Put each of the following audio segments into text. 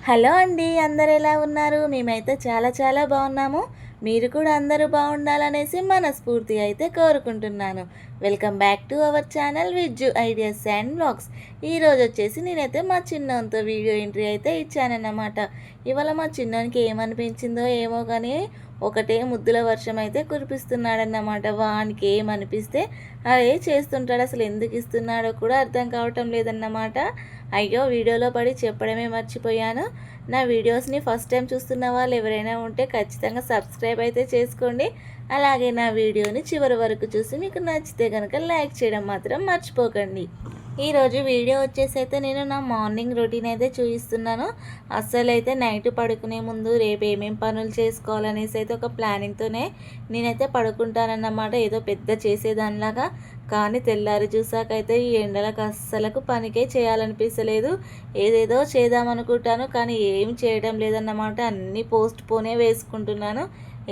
Hello అండి, అందరు ఎలా ఉన్నారు? మేమైతే చాలా చాలా బాగున్నాము. మీరు కూడా అందరూ బాగుండాలనేసి మనస్ఫూర్తిగా అయితే కోరుకుంటున్నాను. Welcome back to our channel Vijju ideas and vlogs. ఈరోజు వచ్చేసి నేనైతే మా చిన్నోనితో వీడియో ఎంట్రీ అయితే ఇచ్చానన్నమాట. ఇవాళ మా చిన్నోనికి ఏమనిపించిందో ఏమో కానీ ఒకటే ముద్దుల వర్షం అయితే కురిపిస్తున్నాడన్నమాట. వానికి ఏమనిపిస్తే అదే చేస్తుంటాడు. అసలు ఎందుకు ఇస్తున్నాడో కూడా అర్థం కావటం లేదన్నమాట. అయ్యో, వీడియోలో పడి చెప్పడమే మర్చిపోయాను. నా వీడియోస్ని ఫస్ట్ టైం చూస్తున్న వాళ్ళు ఎవరైనా ఉంటే ఖచ్చితంగా సబ్స్క్రైబ్ అయితే చేసుకోండి. అలాగే నా వీడియోని చివరి వరకు చూసి మీకు నచ్చితే కనుక లైక్ చేయడం మాత్రం మర్చిపోకండి. ఈరోజు వీడియో వచ్చేసి అయితే నేను నా మార్నింగ్ రొటీన్ అయితే చూపిస్తున్నాను. అస్సలు అయితే నైట్ పడుకునే ముందు రేపు ఏమేమి పనులు చేసుకోవాలనేసి అయితే ఒక ప్లానింగ్తోనే నేనైతే పడుకుంటానన్నమాట. ఏదో పెద్ద చేసేదానిలాగా. కానీ తెల్లారి చూసాకైతే ఈ ఎండలకు అస్సలకు పనికే చేయాలనిపించలేదు. ఏదేదో చేద్దామనుకుంటాను కానీ ఏం చేయడం లేదన్నమాట. అన్నీ పోస్ట్ పోనే వేసుకుంటున్నాను.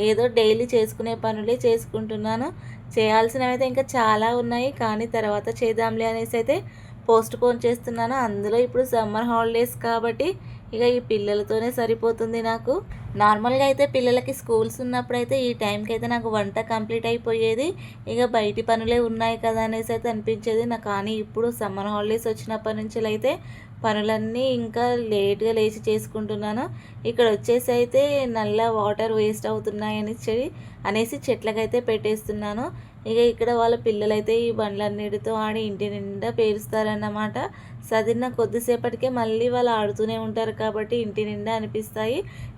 ఏదో డైలీ చేసుకునే పనులే చేసుకుంటున్నాను. చేయాల్సినవి అయితే ఇంకా చాలా ఉన్నాయి కానీ తర్వాత చేద్దాంలే అనేసి అయితే పోస్ట్ పోన్ చేస్తున్నాను. అందులో ఇప్పుడు సమ్మర్ హాలిడేస్ కాబట్టి ఇక ఈ పిల్లలతోనే సరిపోతుంది నాకు. నార్మల్గా అయితే పిల్లలకి స్కూల్స్ ఉన్నప్పుడు అయితే ఈ టైంకి అయితే నాకు వంట కంప్లీట్ అయిపోయేది. ఇక బయటి పనులే ఉన్నాయి కదా అనేసి అయితే అనిపించేది నాకు. కానీ ఇప్పుడు సమ్మర్ హాలిడేస్ వచ్చినప్పటి నుంచి అయితే పనులన్నీ ఇంకా లేట్గా లేచి చేసుకుంటున్నాను. ఇక్కడ వచ్చేసి అయితే నల్ల వాటర్ వేస్ట్ అవుతున్నాయని అనేసి చెట్లకైతే పెట్టేస్తున్నాను. ఇక ఇక్కడ వాళ్ళ పిల్లలైతే ఈ బండ్లన్నిటితో ఆడి ఇంటి నిండా పేరుస్తారన్నమాట. సదిరిన కొద్దిసేపటికే మళ్ళీ వాళ్ళు ఆడుతూనే ఉంటారు కాబట్టి ఇంటి నిండా అనిపిస్తాయి.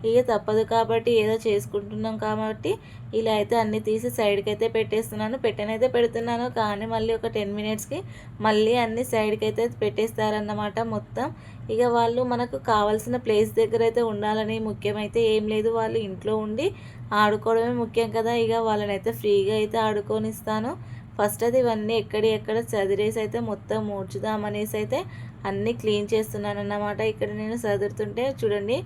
ఇక తప్పదు కాబట్టి ఏదో చేసుకుంటున్నాం కాబట్టి ఇలా అయితే అన్నీ తీసి సైడ్కి అయితే పెట్టేస్తున్నాను. పెట్టనైతే పెడుతున్నాను కానీ మళ్ళీ ఒక 10 మినిట్స్కి మళ్ళీ అన్నీ సైడ్కి అయితే పెట్టేస్తారన్నమాట మొత్తం. ఇక వాళ్ళు మనకు కావాల్సిన ప్లేస్ దగ్గర అయితే ఉండాలని ముఖ్యమైతే ఏం లేదు. వాళ్ళు ఇంట్లో ఉండి ఆడుకోవడమే ముఖ్యం కదా. ఇక వాళ్ళని అయితే ఫ్రీగా అయితే ఆడుకొనిస్తాను. ఫస్ట్ అయితే ఇవన్నీ ఎక్కడ చదిరేసి అయితే మొత్తం ఊడ్చుదామనేసి అయితే అన్నీ క్లీన్ చేస్తున్నాను అన్నమాట. ఇక్కడ నేను చదురుతుంటే చూడండి,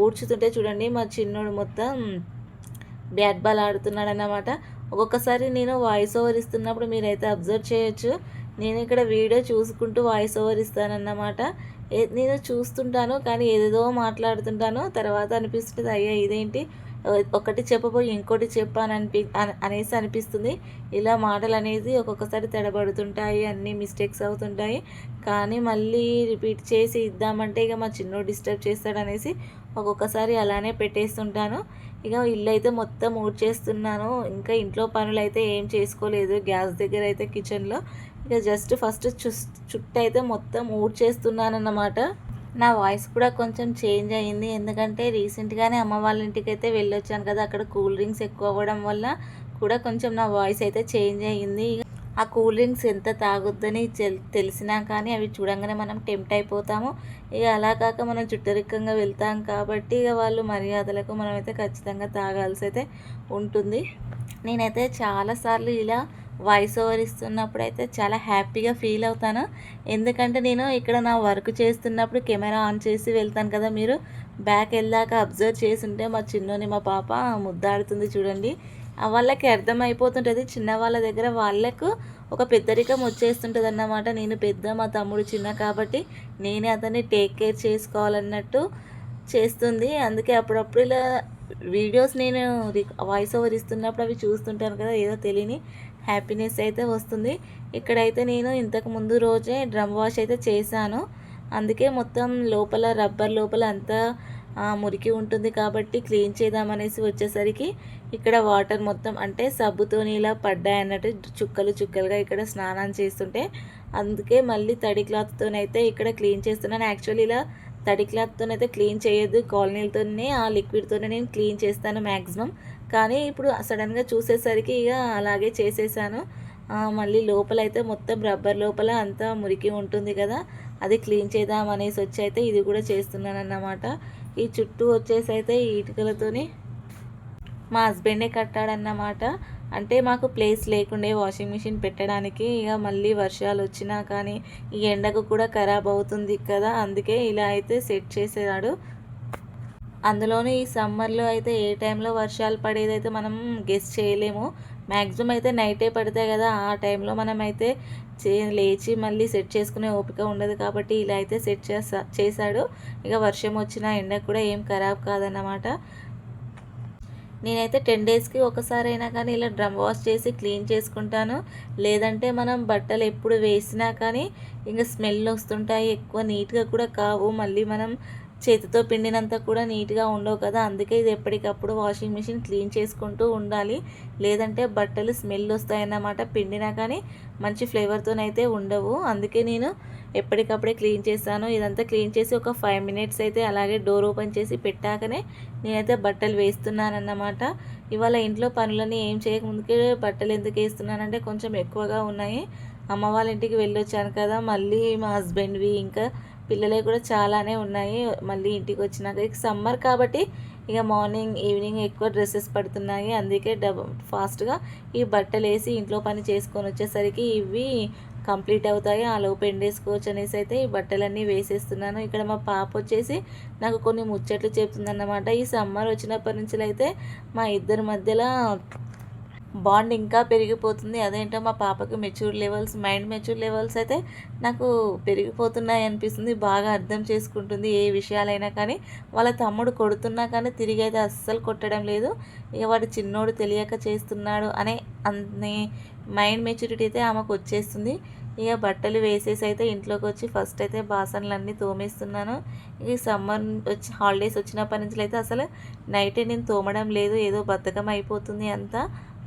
ఊడ్చుతుంటే చూడండి మా చిన్నోడు మొత్తం బ్యాట్ బాల్ ఆడుతున్నాడు అన్నమాట. ఒక్కొక్కసారి నేను వాయిస్ ఓవర్ ఇస్తున్నప్పుడు మీరైతే అబ్జర్వ్ చేయొచ్చు. నేను ఇక్కడ వీడియో చూసుకుంటూ వాయిస్ ఓవర్ ఇస్తానన్నమాట. నేను చూస్తుంటాను కానీ ఏదేదో మాట్లాడుతుంటాను. తర్వాత అనిపిస్తుంది అయ్యా ఇదేంటి ఒకటి చెప్పబోయి ఇంకోటి అనేసి అనిపిస్తుంది. ఇలా మాటలు అనేది ఒక్కొక్కసారి తడబడుతుంటాయి, అన్నీ మిస్టేక్స్ అవుతుంటాయి. కానీ మళ్ళీ రిపీట్ చేసి ఇద్దామంటే ఇక మా చిన్నోడు డిస్టర్బ్ చేస్తాడనేసి ఒక్కొక్కసారి అలానే పెట్టేస్తుంటాను. ఇక ఇల్లు అయితే మొత్తం ఊడ్చేస్తున్నాను. ఇంకా ఇంట్లో పనులు అయితే ఏం చేసుకోలేదు. గ్యాస్ దగ్గర అయితే కిచెన్లో ఇక జస్ట్ ఫస్ట్ చుట్టూ అయితే మొత్తం ఊడ్చేస్తున్నాను అన్నమాట. నా వాయిస్ కూడా కొంచెం చేంజ్ అయ్యింది. ఎందుకంటే రీసెంట్గానే అమ్మ వాళ్ళ ఇంటికి అయితే వెళ్ళొచ్చాను కదా. అక్కడ కూల్ డ్రింక్స్ ఎక్కువ అవ్వడం వల్ల కూడా కొంచెం నా వాయిస్ అయితే చేంజ్ అయ్యింది. ఆ కూల్ డ్రింక్స్ ఎంత తాగొద్దని తెలిసినా కానీ అవి చూడంగానే మనం టెంప్ట్ అయిపోతాము. ఇక అలా కాక మనం చుట్టరికంగా వెళ్తాం కాబట్టి ఇక వాళ్ళు మర్యాదలకు మనమైతే ఖచ్చితంగా తాగాల్సి అయితే ఉంటుంది. నేనైతే చాలాసార్లు ఇలా వాయిస్ ఓవర్ ఇస్తున్నప్పుడు అయితే చాలా హ్యాపీగా ఫీల్ అవుతాను. ఎందుకంటే నేను ఇక్కడ నా వర్క్ చేస్తున్నప్పుడు కెమెరా ఆన్ చేసి వెళ్తాను కదా. మీరు బ్యాక్ వెళ్ళాక అబ్జర్వ్ చేస్తుంటే మా చిన్నోని మా పాప ముద్దాడుతుంది చూడండి. వాళ్ళకి అర్థమైపోతుంటుంది. చిన్న వాళ్ళ దగ్గర వాళ్ళకు ఒక పెద్దరికం వచ్చేస్తుంటుంది అన్నమాట. నేను పెద్ద, మా తమ్ముడు చిన్న కాబట్టి నేనే అతన్ని టేక్ కేర్ చేసుకోవాలన్నట్టు చేస్తుంది. అందుకే అప్పుడప్పుడు ఇలా వీడియోస్ నేను వాయిస్ ఓవర్ ఇస్తున్నప్పుడు అవి చూస్తుంటాను కదా, ఏదో తెలియని హ్యాపీనెస్ అయితే వస్తుంది. ఇక్కడైతే నేను ఇంతకు ముందు రోజే డ్రమ్ వాష్ అయితే చేశాను. అందుకే మొత్తం లోపల రబ్బర్ లోపల అంతా మురికి ఉంటుంది కాబట్టి క్లీన్ చేద్దామనేసి వచ్చేసరికి ఇక్కడ వాటర్ మొత్తం అంటే సబ్బుతోని ఇలా పడ్డాయి అన్నట్టు చుక్కలు చుక్కలుగా ఇక్కడ స్నానం చేస్తుంటే అందుకే మళ్ళీ తడి క్లాత్తోనైతే ఇక్కడ క్లీన్ చేస్తున్నాను. యాక్చువల్లీ ఇలా తడి క్లాత్తోనైతే క్లీన్ చేయొద్దు, కాలనీలతోనే ఆ లిక్విడ్తోనే నేను క్లీన్ చేస్తాను మ్యాక్సిమం. కానీ ఇప్పుడు సడన్గా చూసేసరికి ఇక అలాగే చేసేసాను. మళ్ళీ లోపలైతే మొత్తం రబ్బర్ లోపల అంతా మురికి ఉంటుంది కదా, అది క్లీన్ చేద్దాం అనేసి వచ్చి అయితే ఇది కూడా చేస్తున్నాను అన్నమాట. ఈ చుట్టూ వచ్చేసి అయితే ఈ ఇటుకలతోని మా హస్బెండే కట్టాడన్నమాట. అంటే మాకు ప్లేస్ లేకుండే వాషింగ్ మిషన్ పెట్టడానికి. ఇక మళ్ళీ వర్షాలు వచ్చినా కానీ ఈ ఎండకు కూడా ఖరాబ్ అవుతుంది కదా, అందుకే ఇలా అయితే సెట్ చేసేవాడు. అందులోనూ ఈ సమ్మర్లో అయితే ఏ టైంలో వర్షాలు పడేదైతే మనం గెస్ చేయలేము. మ్యాక్సిమం అయితే నైటే పడతాయి కదా, ఆ టైంలో మనమైతే లేచి మళ్ళీ సెట్ చేసుకునే ఓపిక ఉండదు కాబట్టి ఇలా అయితే సెట్ చేశాడు. ఇక వర్షం వచ్చినా ఎండకు కూడా ఏం ఖరాబ్ కాదన్నమాట. నేనైతే 10 డేస్కి ఒకసారైనా కానీ ఇలా డ్రమ్ వాష్ చేసి క్లీన్ చేసుకుంటాను. లేదంటే మనం బట్టలు ఎప్పుడు వేసినా కానీ ఇంకా స్మెల్ వస్తుంటాయి, ఎక్కువ నీట్గా కూడా కావు. మళ్ళీ మనం చేతితో పిండినంత కూడా నీట్గా ఉండవు కదా. అందుకే ఇది ఎప్పటికప్పుడు వాషింగ్ మిషన్ క్లీన్ చేసుకుంటూ ఉండాలి. లేదంటే బట్టలు స్మెల్ వస్తాయన్నమాట. పిండినా కానీ మంచి ఫ్లేవర్తోనైతే ఉండవు. అందుకే నేను ఎప్పటికప్పుడే క్లీన్ చేస్తాను. ఇదంతా క్లీన్ చేసి ఒక 5 మినిట్స్ అయితే అలాగే డోర్ ఓపెన్ చేసి పెట్టాకనే నేనైతే బట్టలు వేస్తున్నానన్నమాట. ఇవాళ ఇంట్లో పనులన్నీ ఏం చేయకముందుకే బట్టలు ఎందుకు వేస్తున్నానంటే కొంచెం ఎక్కువగా ఉన్నాయి. అమ్మ వాళ్ళ ఇంటికి వెళ్ళొచ్చాను కదా, మళ్ళీ మా హస్బెండ్వి ఇంకా పిల్లలే కూడా చాలానే ఉన్నాయి. మళ్ళీ ఇంటికి వచ్చినాక ఇక సమ్మర్ కాబట్టి ఇక మార్నింగ్ ఈవినింగ్ ఎక్కువ డ్రెస్సెస్ పడుతున్నాయి. అందుకే ఫాస్ట్గా ఈ బట్టలు వేసి ఇంట్లో పని చేసుకొని వచ్చేసరికి ఇవి కంప్లీట్ అవుతాయి. ఆ లోపు ఎండేసుకోవచ్చు అనేసి అయితే ఈ బట్టలన్నీ వేసేస్తున్నాను. ఇక్కడ మా పాప వచ్చేసి నాకు కొన్ని ముచ్చట్లు చెప్తుందన్నమాట. ఈ సమ్మర్ వచ్చినప్పటి నుంచి అయితే మా ఇద్దరి మధ్యలో బాండ్ ఇంకా పెరిగిపోతుంది. అదేంటో మా పాపకి మైండ్ మెచ్యూర్ లెవెల్స్ అయితే నాకు పెరిగిపోతున్నాయి అనిపిస్తుంది. బాగా అర్థం చేసుకుంటుంది ఏ విషయాలైనా కానీ. వాళ్ళ తమ్ముడు కొడుతున్నా కానీ తిరిగి అయితే అస్సలు కొట్టడం లేదు. ఇక వాడు చిన్నోడు తెలియక చేస్తున్నాడు అనే మైండ్ మెచ్యూరిటీ అయితే ఆమెకు వచ్చేస్తుంది. ఇక బట్టలు వేసేసి అయితే ఇంట్లోకి వచ్చి ఫస్ట్ అయితే బాసనలన్నీ తోమేస్తున్నాను. ఈ సమ్మర్ హాలిడేస్ వచ్చినప్పటి నుంచి అయితే అసలు నైటే నేను తోమడం లేదు. ఏదో బద్ధకం అయిపోతుంది అంతా.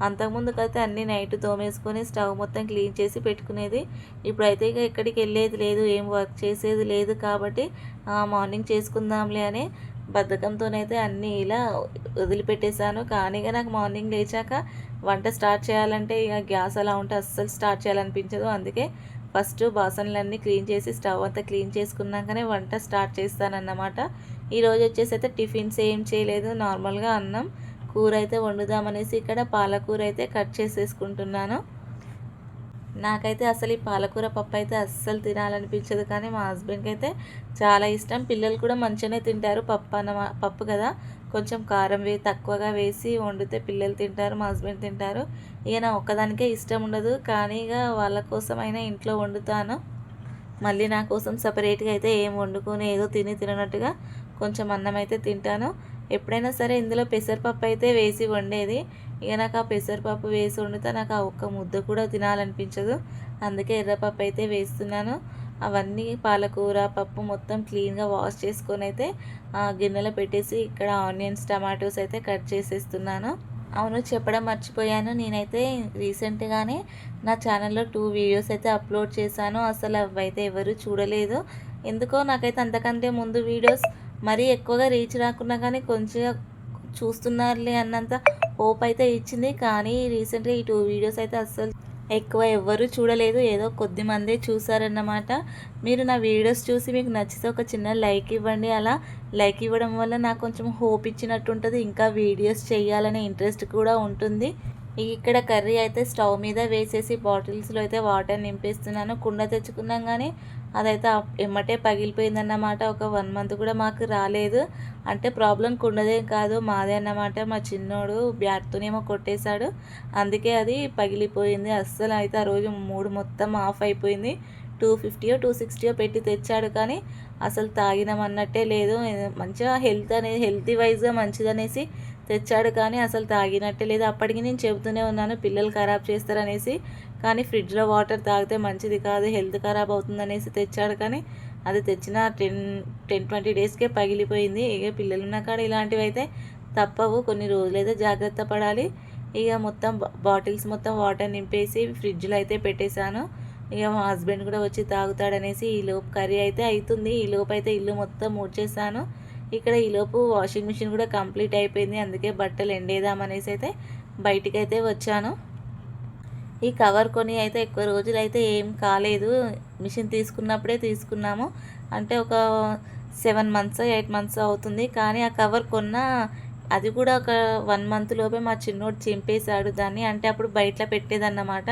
అంతకుముందుకైతే అన్నీ నైట్ తోమేసుకొని స్టవ్ మొత్తం క్లీన్ చేసి పెట్టుకునేది. ఇప్పుడైతే ఇక ఎక్కడికి వెళ్ళేది లేదు, ఏం వర్క్ చేసేది లేదు కాబట్టి మార్నింగ్ చేసుకుందాంలే అని బద్ధకంతోనైతే అన్నీ ఇలా వదిలిపెట్టేశాను. కానీ నాకు మార్నింగ్ లేచాక వంట స్టార్ట్ చేయాలంటే ఇక గ్యాస్ అలా ఉంటే అస్సలు స్టార్ట్ చేయాలనిపించదు. అందుకే ఫస్ట్ బాసనలన్నీ క్లీన్ చేసి స్టవ్ అంతా క్లీన్ చేసుకున్నాకనే వంట స్టార్ట్ చేస్తానన్నమాట. ఈరోజు వచ్చేసి అయితే టిఫిన్స్ ఏం చేయలేదు, నార్మల్గా అన్నం కూర అయితే వండుదామనేసి ఇక్కడ పాలకూర అయితే కట్ చేసేసుకుంటున్నాను. నాకైతే అసలు ఈ పాలకూర పప్పు అయితే అస్సలు తినాలనిపించదు, కానీ మా హస్బెండ్కి అయితే చాలా ఇష్టం. పిల్లలు కూడా మంచిగానే తింటారు. పప్పు కదా, కొంచెం కారం తక్కువగా వేసి వండితే పిల్లలు తింటారు, మా హస్బెండ్ తింటారు. ఇక నా ఒక్కదానికే ఇష్టం ఉండదు, కానీ ఇక వాళ్ళ కోసమైనా ఇంట్లో వండుతాను. మళ్ళీ నా కోసం సపరేట్గా అయితే ఏం వండుకొని ఏదో తినట్టుగా కొంచెం అన్నం అయితే తింటాను. ఎప్పుడైనా సరే ఇందులో పెసరపప్పు అయితే వేసి వండేది. ఇక నాకు ఆ పెసరపప్పు వేసి వండితే నాకు ఆ ఒక్క ముద్ద కూడా తినాలనిపించదు. అందుకే ఎర్రపప్పు అయితే వేస్తున్నాను. అవన్నీ పాలకూర పప్పు మొత్తం క్లీన్గా వాష్ చేసుకొని అయితే గిన్నెలో పెట్టేసి ఇక్కడ ఆనియన్స్ టమాటోస్ అయితే కట్ చేసేస్తున్నాను. అవును, చెప్పడం మర్చిపోయాను. నేనైతే రీసెంట్గానే నా ఛానల్లో 2 వీడియోస్ అయితే అప్లోడ్ చేశాను. అసలు అవైతే ఎవరు చూడలేదు. ఎందుకో నాకైతే అంతకంటే ముందు వీడియోస్ మరీ ఎక్కువగా రీచ్ రాకున్నా కానీ కొంచెం చూస్తున్నారులే అన్నంత హోప్ అయితే ఇచ్చింది. కానీ రీసెంట్గా ఈ 2 వీడియోస్ అయితే అస్సలు ఎక్కువ ఎవ్వరూ చూడలేదు, ఏదో కొద్ది మందే చూసారన్నమాట. మీరు నా వీడియోస్ చూసి మీకు నచ్చితే ఒక చిన్న లైక్ ఇవ్వండి. అలా లైక్ ఇవ్వడం వల్ల నాకు కొంచెం హోప్ ఇచ్చినట్టు ఉంటుంది, ఇంకా వీడియోస్ చేయాలనే ఇంట్రెస్ట్ కూడా ఉంటుంది. ఇక్కడ కర్రీ అయితే స్టవ్ మీద వేసేసి బాటిల్స్లో అయితే వాటర్ నింపేస్తున్నాను. కుండ తెచ్చుకున్నాం కానీ అదైతే ఎమ్మటే పగిలిపోయిందన్నమాట. ఒక 1 మంత్ కూడా మాకు రాలేదు. అంటే ప్రాబ్లం కుండదే కాదు, మాదే అన్నమాట. మా చిన్నోడు బ్యాట్తోనేమో కొట్టేశాడు, అందుకే అది పగిలిపోయింది. అస్సలు అయితే ఆ రోజు మూడు మొత్తం ఆఫ్ అయిపోయింది. 250 260 పెట్టి తెచ్చాడు, కానీ అసలు తాగినామన్నట్టే లేదు. మంచిగా హెల్తీ వైజ్గా మంచిదనేసి తెచ్చాడు, కానీ అసలు తాగినట్టే లేదు. అప్పటికి నేను చెబుతూనే ఉన్నాను పిల్లలు ఖరాబ్ చేస్తారనేసి, కానీ ఫ్రిడ్జ్లో వాటర్ తాగితే మంచిది కాదు, హెల్త్ ఖరాబ్ అవుతుందనేసి తెచ్చాడు. కానీ అది తెచ్చిన 10-20 డేస్కే పగిలిపోయింది. ఇక పిల్లలు ఉన్న కాడ ఇలాంటివి అయితే తప్పవు, కొన్ని రోజులైతే జాగ్రత్త పడాలి. ఇక మొత్తం బాటిల్స్ మొత్తం వాటర్ నింపేసి ఫ్రిడ్జ్లో అయితే పెట్టేశాను. ఇక మా హస్బెండ్ కూడా వచ్చి తాగుతాడనేసి ఈలోపు కర్రీ అయితే అవుతుంది. ఈలోపు అయితే ఇల్లు మొత్తం మూడ్చేసాను. ఇక్కడ ఈలోపు వాషింగ్ మిషన్ కూడా కంప్లీట్ అయిపోయింది. అందుకే బట్టలు ఎండేద్దామనేసి అయితే బయటికైతే వచ్చాను. ఈ కవర్ కొని అయితే ఎక్కువ రోజులు అయితే ఏం కాలేదు. మిషన్ తీసుకున్నప్పుడే తీసుకున్నాము, అంటే ఒక 7 మంత్స్ 8 మంత్స్ అవుతుంది. కానీ ఆ కవర్ అది కూడా ఒక 1 మంత్ లోపే మా చిన్నోడు చింపేశాడు దాన్ని. అంటే అప్పుడు బయటలో పెట్టేదన్నమాట,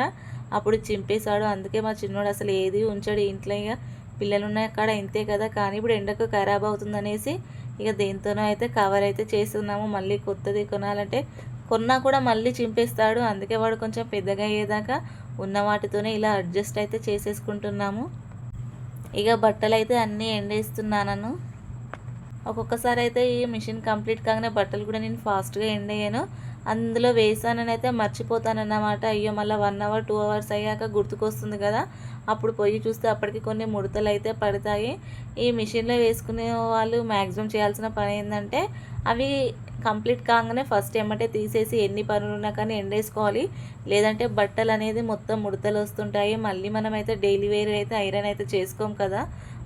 అప్పుడు చింపేశాడు. అందుకే మా చిన్నోడు అసలు ఏది ఉంచాడు ఇంట్లో. ఇక పిల్లలు ఉన్న కాడ ఇంతే కదా, కానీ ఇప్పుడు ఎండకు ఖరాబ్ అవుతుందనేసి ఇక దేంతోనో అయితే కవర్ అయితే చేస్తున్నాము. మళ్ళీ కొత్తది కొనాలంటే కొన్నా కూడా మళ్ళీ చింపేస్తాడు. అందుకే వాడు కొంచెం పెద్దగా అయ్యేదాకా ఉన్న వాటితోనే ఇలా అడ్జస్ట్ అయితే చేసేసుకుంటున్నాము. ఇక బట్టలు అయితే అన్నీ ఎండేస్తున్నాను. ఒక్కొక్కసారి అయితే ఈ మిషన్ కంప్లీట్ కాగానే బట్టలు కూడా నేను ఫాస్ట్గా ఎండేయను. అందులో వేసానని అయితే మర్చిపోతానన్నమాట. అయ్యో మళ్ళీ 1 అవర్ 2 అవర్స్ అయ్యాక గుర్తుకొస్తుంది కదా, అప్పుడు పొయ్యి చూస్తే అప్పటికి కొన్ని ముడతలు అయితే పడతాయి. ఈ మిషన్లో వేసుకునే వాళ్ళు మ్యాక్సిమం చేయాల్సిన పని ఏంటంటే అవి కంప్లీట్ కాగానే ఫస్ట్ ఎమ్మటే తీసేసి ఎన్ని పనులు ఉన్నా కానీ ఎండేసుకోవాలి. లేదంటే బట్టలు అనేది మొత్తం ముడతలు వస్తుంటాయి. మళ్ళీ మనమైతే డైలీ వేర్ అయితే ఐరన్ అయితే చేసుకోం కదా,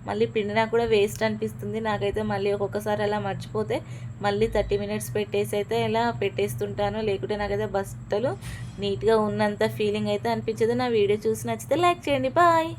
మళ్ళీ పిండినా కూడా వేస్ట్ అనిపిస్తుంది. నాకైతే మళ్ళీ ఒక్కొక్కసారి అలా మర్చిపోతే మళ్ళీ 30 మినిట్స్ పెట్టేసి అయితే ఇలా పెట్టేస్తుంటాను. లేకుంటే నాకైతే బట్టలు నీట్గా ఉన్నంత ఫీలింగ్ అయితే అనిపించదు. నా వీడియో చూసి నచ్చితే లైక్ చేయండి. బాయ్.